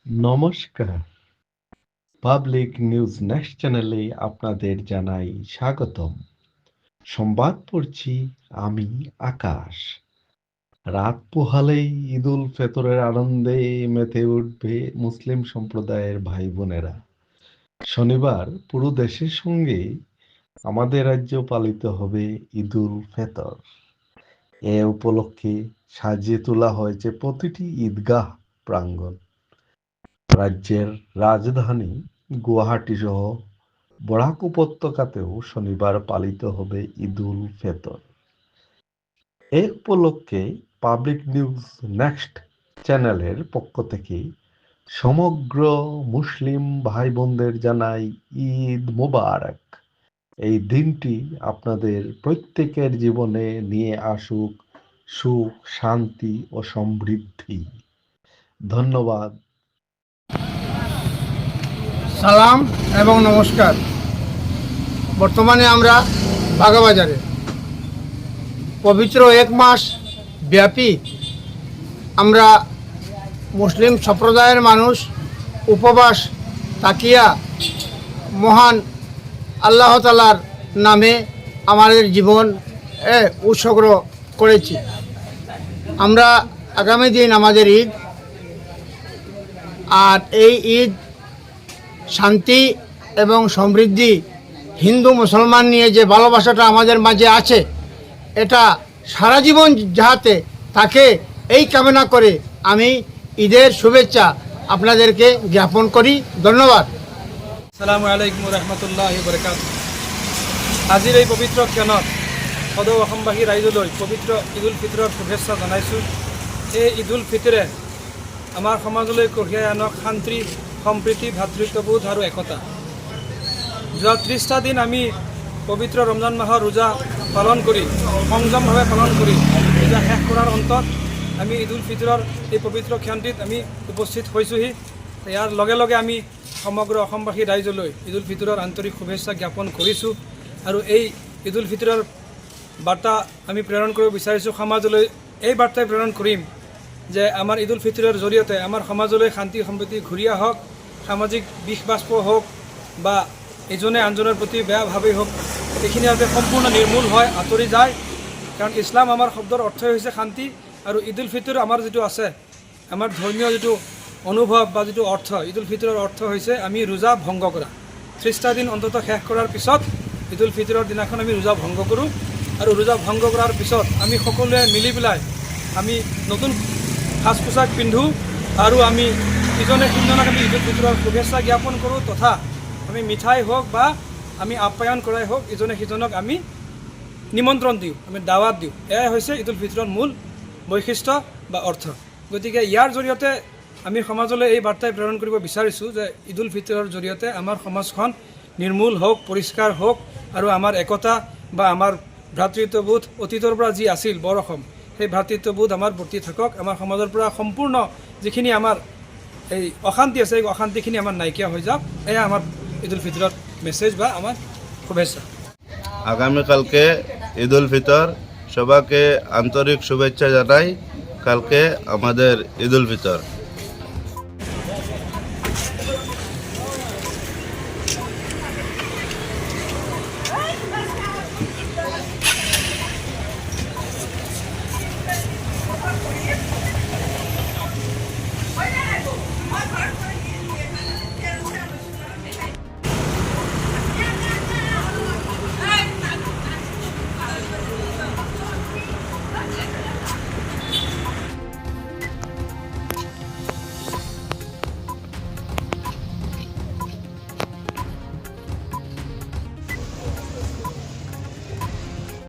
নমস্কার। Public news next চ্যানেলে আপনাদের জানাই স্বাগতম। সংবাদ পড়ছি আমি আকাশ। রাত পোহালেই ঈদুল ফিতরের আনন্দে মেতে উঠবে মুসলিম সম্প্রদায়ের ভাই বোনেরা। শনিবার পুরো দেশের সঙ্গে আমাদের রাজ্যেও পালিত হবে ঈদুল ফিতর। এ উপলক্ষে সাজিয়ে তোলা হয়েছে প্রতিটি ঈদগাহ প্রাঙ্গণ। রাজ্যের রাজধানী গুয়াহাটি সহ বরাক উপত্যকাতেও শনিবার পালিত হবে ঈদুল ফিতর। এ উপলক্ষে পাবলিক নিউজ নেক্সট চ্যানেলের পক্ষ থেকে সমগ্র মুসলিম ভাই বোনদের জানাই ঈদ মোবারক। এই দিনটি আপনাদের প্রত্যেকের জীবনে নিয়ে আসুক সুখ, শান্তি ও সমৃদ্ধি। ধন্যবাদ। সালাম এবং নমস্কার। বর্তমানে আমরা বাগাবাজারে পবিত্র এক মাস ব্যাপী আমরা মুসলিম সম্প্রদায়ের মানুষ উপবাস তাকিয়া মহান আল্লাহ তাআলার নামে আমাদের জীবন উৎসর্গ করেছি। আমরা আগামী দিন আমাদের ঈদ, আর এই ঈদ শান্তি এবং সমৃদ্ধি, হিন্দু মুসলমান নিয়ে যে ভালোবাসাটা আমাদের মাঝে আছে, এটা সারা জীবন যাহাতে থাকে এই কামনা করে আমি ঈদের শুভেচ্ছা আপনাদেরকে জ্ঞাপন করি। ধন্যবাদ। আসসালামু আলাইকুম রহমতুল্লাহি বরকাতুহু। আজিৰ এই পবিত্ৰ ক্ষণত সদৌ অসমবাসী ৰাইজলৈ পবিত্ৰ ঈদুল ফিতৰৰ শুভেচ্ছা জনাইছোঁ। এই ঈদুল ফিতৰে আমাৰ সমাজলৈ কঢ়িয়াই আনক শান্তি, সম্প্ৰীতি, ভাতৃত্ববোধ আৰু একতা। যোৱা 30টা দিন আমি পবিত্ৰ ৰমজান মাহৰ ৰোজা পালন কৰি সংযমভাৱে পালন কৰি ৰোজা শেষ কৰাৰ অন্তত আমি ঈদুল ফিতৰৰ এই পবিত্ৰ ক্ষণটিত আমি উপস্থিত হৈছোঁহি। ইয়াৰ লগে লগে আমি সমগ্ৰ অসমবাসী ৰাইজলৈ ঈদুল ফিতৰৰ আন্তৰিক শুভেচ্ছা জ্ঞাপন কৰিছোঁ। আৰু এই ঈদুল ফিতৰৰ বাৰ্তা আমি প্ৰেৰণ কৰিব বিচাৰিছোঁ সমাজলৈ। এই বাৰ্তাই প্ৰেৰণ কৰিম যে আমাৰ ঈদুল ফিতৰৰ জৰিয়তে আমাৰ সমাজলৈ শান্তি সম্প্ৰীতি ঘূৰি আহক, সামাজিক বিষ বাষ্প হওক বা ইজনে আনজনৰ প্ৰতি বেয়া ভাৱেই হওক, এইখিনি যাতে সম্পূৰ্ণ নিৰ্মূল হয়, আঁতৰি যায়। কাৰণ ইছলাম আমাৰ শব্দৰ অৰ্থই হৈছে শান্তি, আৰু ঈদুল ফিতৰ আমাৰ যিটো আছে, আমাৰ ধৰ্মীয় যিটো অনুভৱ বা যিটো অৰ্থ, ঈদুল ফিতৰৰ অৰ্থ হৈছে আমি ৰোজা ভংগ কৰা। 30টা দিন অন্ততঃ শেষ কৰাৰ পিছত ঈদুল ফিতৰৰ দিনাখন আমি ৰোজা ভংগ কৰোঁ। আৰু ৰোজা ভংগ কৰাৰ পিছত আমি সকলোৱে মিলি পেলাই আমি নতুন সাজ পোছাক পিন্ধোঁ আৰু আমি ইজনে সিজনক আমি ঈদুল ফিতৰৰ শুভেচ্ছা জ্ঞাপন কৰোঁ, তথা আমি মিঠাই হওক বা আমি আপ্যায়ন কৰাই হওক ইজনে সিজনক আমি নিমন্ত্ৰণ দিওঁ, আমি দাৱাত দিওঁ। এয়াই হৈছে ঈদুল ফিতৰৰ মূল বৈশিষ্ট্য বা অৰ্থ। গতিকে ইয়াৰ জৰিয়তে আমি সমাজলৈ এই বাৰ্তাই প্ৰেৰণ কৰিব বিচাৰিছোঁ যে ঈদুল ফিতৰৰ জৰিয়তে আমাৰ সমাজখন নিৰ্মূল হওক, পৰিষ্কাৰ হওক, আৰু আমাৰ একতা বা আমাৰ ভ্ৰাতৃত্ববোধ অতীতৰ পৰা যি আছিল বৰ অসম, সেই ভ্ৰাতৃত্ববোধ আমাৰ বৰ্তি থাকক। আমাৰ সমাজৰ পৰা সম্পূৰ্ণ যিখিনি আমাৰ এই অশান্তি আছে, এই অশান্তিখিনি আমাৰ নাইকিয়া হৈ যাওক। এয়া আমার ঈদুল ফিতরের মেসেজ বা আমার শুভেচ্ছা। আগামীকালকে ঈদুল ফিতর, সবাইকে আন্তরিক শুভেচ্ছা জানাই। কালকে আমাদের ঈদুল ফিতর।